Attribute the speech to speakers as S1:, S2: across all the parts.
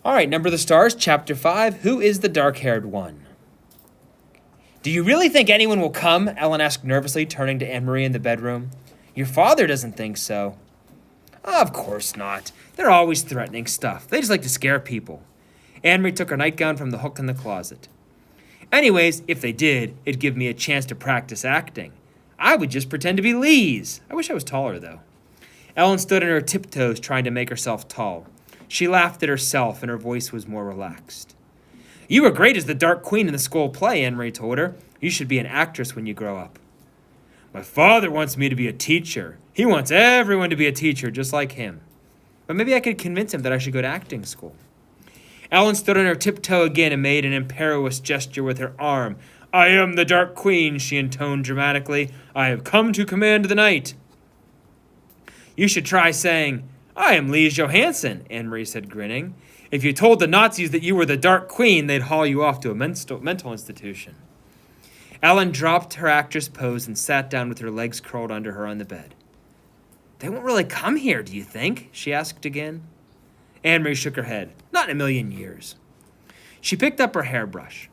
S1: All right, Number of the Stars, Chapter 5. Who is the dark-haired one? Do you really think anyone will come? Ellen asked nervously, turning to Anne-Marie in the bedroom. Your father doesn't think so. Of course not. They're always threatening stuff. They just like to scare people. Anne-Marie took her nightgown from the hook in the closet. Anyways, if they did, it'd give me a chance to practice acting. I would just pretend to be Lise. I wish I was taller, though. Ellen stood on her tiptoes, trying to make herself tall. She laughed at herself, and her voice was more relaxed. You were great as the Dark Queen in the school play, Anne-Marie told her. You should be an actress when you grow up. My father wants me to be a teacher. He wants everyone to be a teacher, just like him. But maybe I could convince him that I should go to acting school. Ellen stood on her tiptoe again and made an imperious gesture with her arm. I am the Dark Queen, she intoned dramatically. I have come to command the night. You should try saying, I am Lise Johansson, Anne-Marie said, grinning. If you told the Nazis that you were the Dark Queen, they'd haul you off to a mental institution. Ellen dropped her actress pose and sat down with her legs curled under her on the bed. They won't really come here, do you think? She asked again. Anne-Marie shook her head. Not in a million years. She picked up her hairbrush.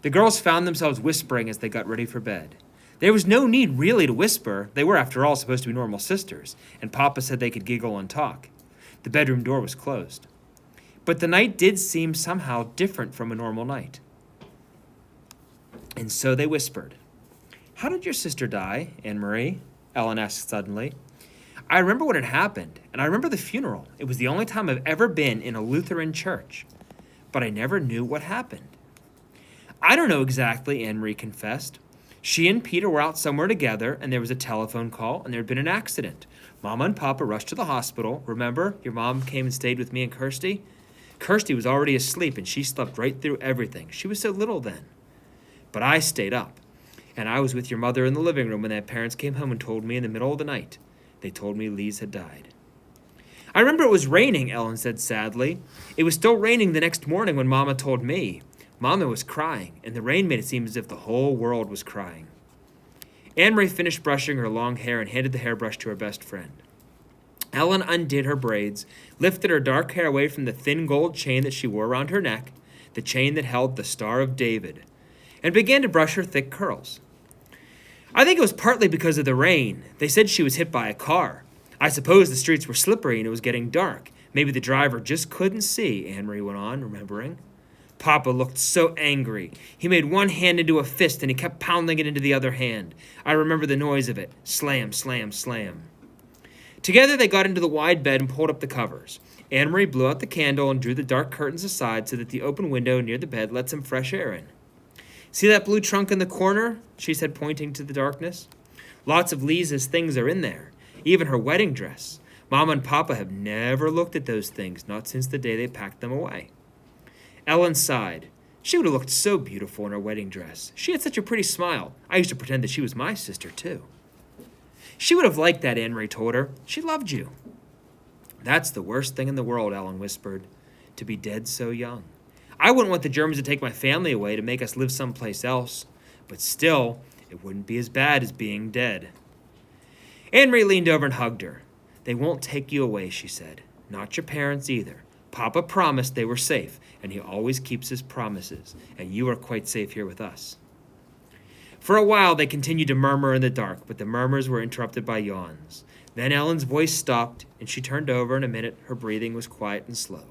S1: The girls found themselves whispering as they got ready for bed. There was no need really to whisper. They were, after all, supposed to be normal sisters, and Papa said they could giggle and talk. The bedroom door was closed. But the night did seem somehow different from a normal night. And so they whispered. How did your sister die, Anne-Marie? Ellen asked suddenly. I remember when it happened, and I remember the funeral. It was the only time I've ever been in a Lutheran church. But I never knew what happened. I don't know exactly, Anne-Marie confessed. She and Peter were out somewhere together, and there was a telephone call, and there had been an accident. Mama and Papa rushed to the hospital. Remember, your mom came and stayed with me and Kirsty? Kirsty was already asleep, and she slept right through everything. She was so little then. But I stayed up, and I was with your mother in the living room when their parents came home and told me in the middle of the night. They told me Lise had died. I remember it was raining, Ellen said sadly. It was still raining the next morning when Mama told me. Mama was crying, and the rain made it seem as if the whole world was crying. Anne-Marie finished brushing her long hair and handed the hairbrush to her best friend. Ellen undid her braids, lifted her dark hair away from the thin gold chain that she wore around her neck, the chain that held the Star of David, and began to brush her thick curls. I think it was partly because of the rain. They said she was hit by a car. I suppose the streets were slippery and it was getting dark. Maybe the driver just couldn't see, Anne-Marie went on, remembering. Papa looked so angry. He made one hand into a fist and he kept pounding it into the other hand. I remember the noise of it. Slam, slam, slam. Together they got into the wide bed and pulled up the covers. Anne-Marie blew out the candle and drew the dark curtains aside so that the open window near the bed let some fresh air in. See that blue trunk in the corner? She said, pointing to the darkness. Lots of Lisa's things are in there, even her wedding dress. Mama and Papa have never looked at those things, not since the day they packed them away. Ellen sighed. She would have looked so beautiful in her wedding dress. She had such a pretty smile. I used to pretend that she was my sister, too. She would have liked that, Anne-Marie told her. She loved you. That's the worst thing in the world, Ellen whispered, to be dead so young. I wouldn't want the Germans to take my family away to make us live someplace else. But still, it wouldn't be as bad as being dead. Anne-Marie leaned over and hugged her. They won't take you away, she said. Not your parents either. Papa promised they were safe, and he always keeps his promises, and you are quite safe here with us. For a while they continued to murmur in the dark, but the murmurs were interrupted by yawns. Then Ellen's voice stopped, and she turned over. In a minute, her breathing was quiet and slow.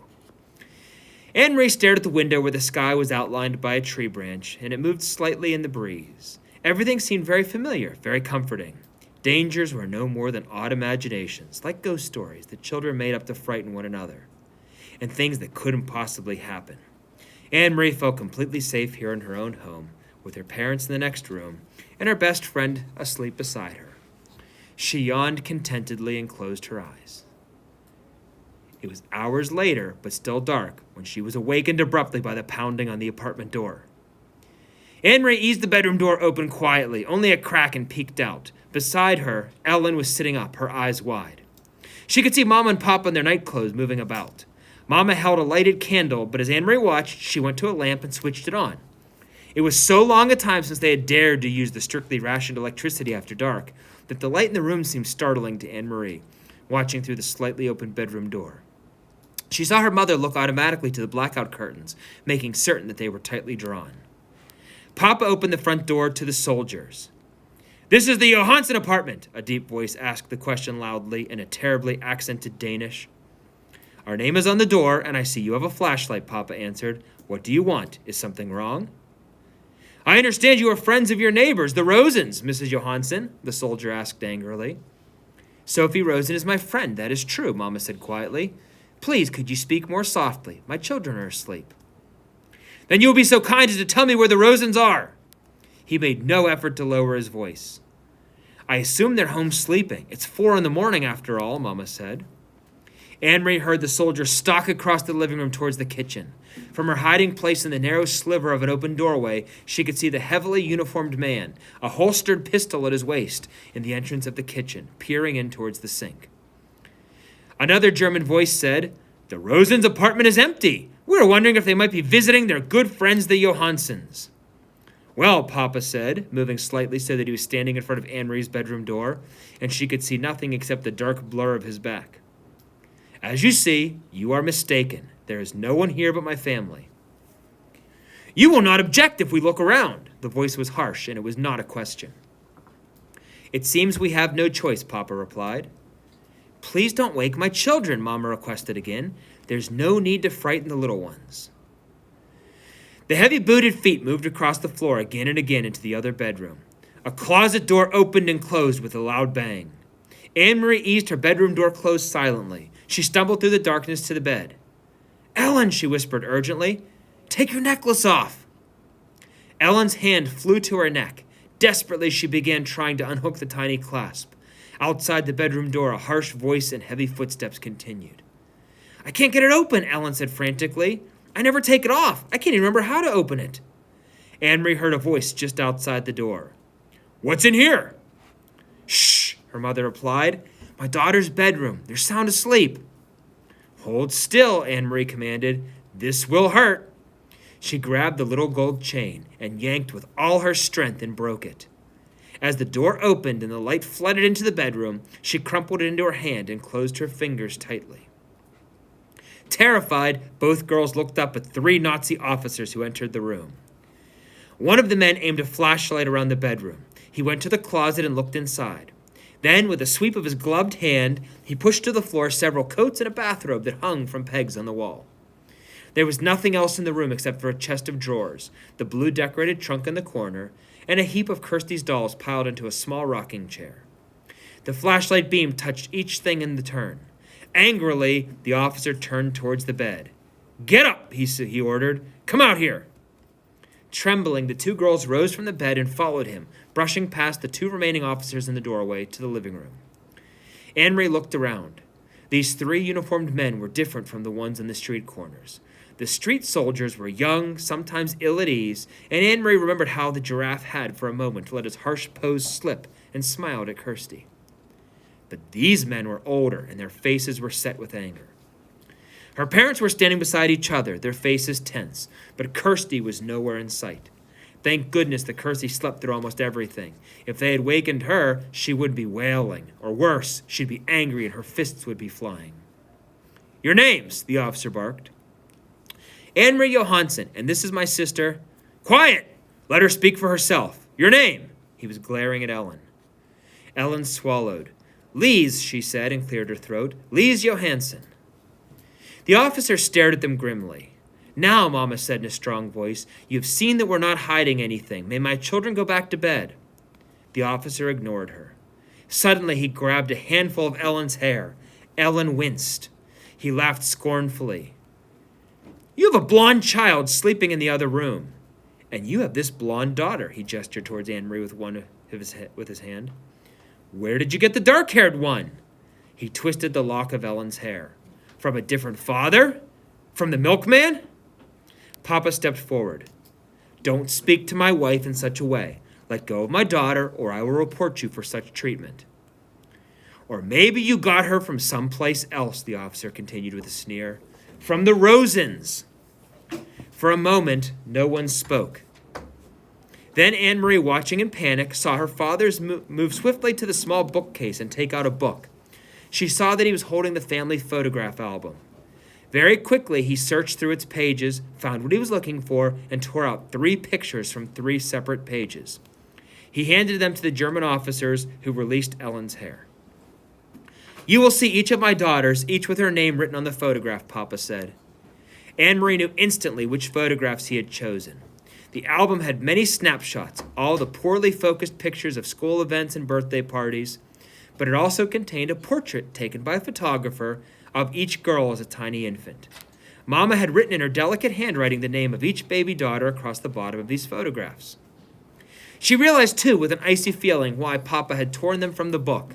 S1: Anne-Marie stared at the window where the sky was outlined by a tree branch, and it moved slightly in the breeze. Everything seemed very familiar, very comforting. Dangers were no more than odd imaginations, like ghost stories that children made up to frighten one another, and things that couldn't possibly happen. Anne-Marie felt completely safe here in her own home, with her parents in the next room, and her best friend asleep beside her. She yawned contentedly and closed her eyes. It was hours later, but still dark, when she was awakened abruptly by the pounding on the apartment door. Anne-Marie eased the bedroom door open quietly, only a crack, and peeked out. Beside her, Ellen was sitting up, her eyes wide. She could see Mama and Papa in their nightclothes moving about. Mama held a lighted candle, but as Anne-Marie watched, she went to a lamp and switched it on. It was so long a time since they had dared to use the strictly rationed electricity after dark that the light in the room seemed startling to Anne-Marie, watching through the slightly open bedroom door. She saw her mother look automatically to the blackout curtains, making certain that they were tightly drawn. Papa opened the front door to the soldiers. "This is the Johansson apartment," a deep voice asked the question loudly in a terribly accented Danish. "Our name is on the door, and I see you have a flashlight," Papa answered. "What do you want? Is something wrong?" "I understand you are friends of your neighbors, the Rosens, Mrs. Johansson," the soldier asked angrily. "Sophie Rosen is my friend, that is true," Mama said quietly. "Please, could you speak more softly? My children are asleep." "Then you will be so kind as to tell me where the Rosens are." He made no effort to lower his voice. "I assume they're home sleeping. It's 4 a.m. after all," Mama said. Anne-Marie heard the soldier stalk across the living room towards the kitchen. From her hiding place in the narrow sliver of an open doorway, she could see the heavily uniformed man, a holstered pistol at his waist, in the entrance of the kitchen, peering in towards the sink. Another German voice said, "The Rosens' apartment is empty. We were wondering if they might be visiting their good friends, the Johanssons." "Well," Papa said, moving slightly so that he was standing in front of Anne-Marie's bedroom door, and she could see nothing except the dark blur of his back. "As you see, you are mistaken. There is no one here but my family." "You will not object if we look around." The voice was harsh, and it was not a question. "It seems we have no choice," Papa replied. "Please don't wake my children," Mama requested again. "There's no need to frighten the little ones." The heavy-booted feet moved across the floor again and again into the other bedroom. A closet door opened and closed with a loud bang. Anne-Marie eased her bedroom door closed silently. She stumbled through the darkness to the bed. "Ellen," she whispered urgently, "take your necklace off." Ellen's hand flew to her neck. Desperately, she began trying to unhook the tiny clasp. Outside the bedroom door, a harsh voice and heavy footsteps continued. "I can't get it open," Ellen said frantically. "I never take it off. I can't even remember how to open it." Anne-Marie heard a voice just outside the door. "What's in here?" "Shh," her mother replied. "My daughter's bedroom. They're sound asleep." "Hold still," Anne-Marie commanded. "This will hurt." She grabbed the little gold chain and yanked with all her strength and broke it. As the door opened and the light flooded into the bedroom, she crumpled it into her hand and closed her fingers tightly. Terrified, both girls looked up at 3 Nazi officers who entered the room. One of the men aimed a flashlight around the bedroom. He went to the closet and looked inside. Then, with a sweep of his gloved hand, he pushed to the floor several coats and a bathrobe that hung from pegs on the wall. There was nothing else in the room except for a chest of drawers, the blue decorated trunk in the corner, and a heap of Kirsty's dolls piled into a small rocking chair. The flashlight beam touched each thing in the turn. Angrily, the officer turned towards the bed. "Get up," he ordered. "Come out here." Trembling, the 2 girls rose from the bed and followed him, brushing past the 2 remaining officers in the doorway to the living room. Anne-Marie looked around. These 3 uniformed men were different from the ones in the street corners. The street soldiers were young, sometimes ill at ease, and Anne-Marie remembered how the giraffe had for a moment let his harsh pose slip and smiled at Kirsty. But these men were older, and their faces were set with anger. Her parents were standing beside each other, their faces tense, but Kirsty was nowhere in sight. Thank goodness that Kirsty slept through almost everything. If they had wakened her, she would be wailing, or worse, she'd be angry and her fists would be flying. "Your names," the officer barked. "Anne-Marie Johansson, and this is my sister." "Quiet! Let her speak for herself. Your name?" He was glaring at Ellen. Ellen swallowed. "Lise," she said, and cleared her throat. "Lise Johansson." The officer stared at them grimly. "Now," Mama said in a strong voice, "you've seen that we're not hiding anything. May my children go back to bed." The officer ignored her. Suddenly, he grabbed a handful of Ellen's hair. Ellen winced. He laughed scornfully. "You have a blonde child sleeping in the other room. And you have this blonde daughter," he gestured towards Anne-Marie with his hand. "Where did you get the dark-haired one?" He twisted the lock of Ellen's hair. "From a different father? From the milkman?" Papa stepped forward. "Don't speak to my wife in such a way. Let go of my daughter, or I will report you for such treatment." "Or maybe you got her from someplace else," the officer continued with a sneer. "From the Rosens." For a moment, no one spoke. Then Anne-Marie, watching in panic, saw her father move swiftly to the small bookcase and take out a book. She saw that he was holding the family photograph album. Very quickly, he searched through its pages, found what he was looking for, and tore out 3 pictures from 3 separate pages. He handed them to the German officers who released Ellen's hair. "You will see each of my daughters, each with her name written on the photograph," Papa said. Anne-Marie knew instantly which photographs he had chosen. The album had many snapshots, all the poorly focused pictures of school events and birthday parties, but it also contained a portrait taken by a photographer of each girl as a tiny infant. Mama had written in her delicate handwriting the name of each baby daughter across the bottom of these photographs. She realized, too, with an icy feeling, why Papa had torn them from the book.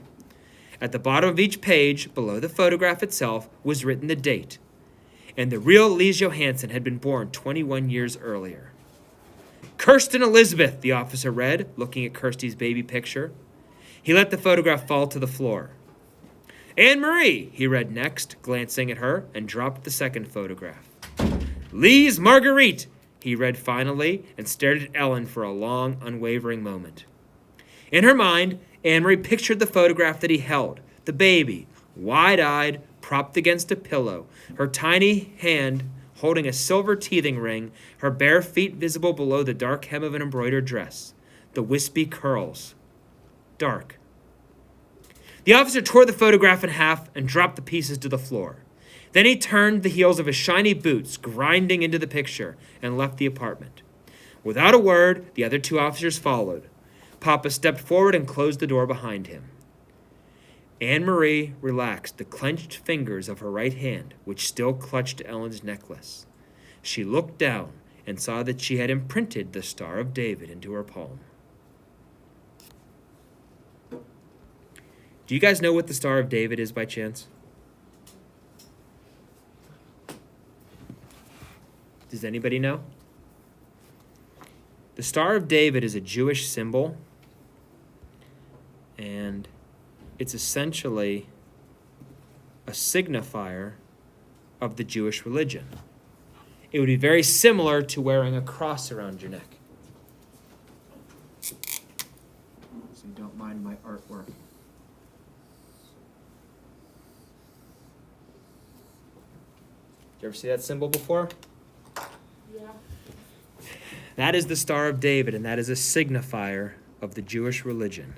S1: At the bottom of each page, below the photograph itself, was written the date. And the real Lise Johansen had been born 21 years earlier. "Kirsten Elizabeth," the officer read, looking at Kirsty's baby picture. He let the photograph fall to the floor. "Anne-Marie," he read next, glancing at her, and dropped the second photograph. "Lise Marguerite," he read finally, and stared at Ellen for a long, unwavering moment. In her mind, Anne-Marie pictured the photograph that he held, the baby, wide-eyed, propped against a pillow, her tiny hand holding a silver teething ring, her bare feet visible below the dark hem of an embroidered dress, the wispy curls. Dark. The officer tore the photograph in half and dropped the pieces to the floor. Then he turned the heels of his shiny boots, grinding into the picture, and left the apartment. Without a word, the other 2 officers followed. Papa stepped forward and closed the door behind him. Anne-Marie relaxed the clenched fingers of her right hand, which still clutched Ellen's necklace. She looked down and saw that she had imprinted the Star of David into her palm. Do you guys know what the Star of David is by chance? Does anybody know? The Star of David is a Jewish symbol, and it's essentially a signifier of the Jewish religion. It would be very similar to wearing a cross around your neck. So you don't mind my artwork. Did you ever see that symbol before?
S2: Yeah.
S1: That is the Star of David, and that is a signifier of the Jewish religion.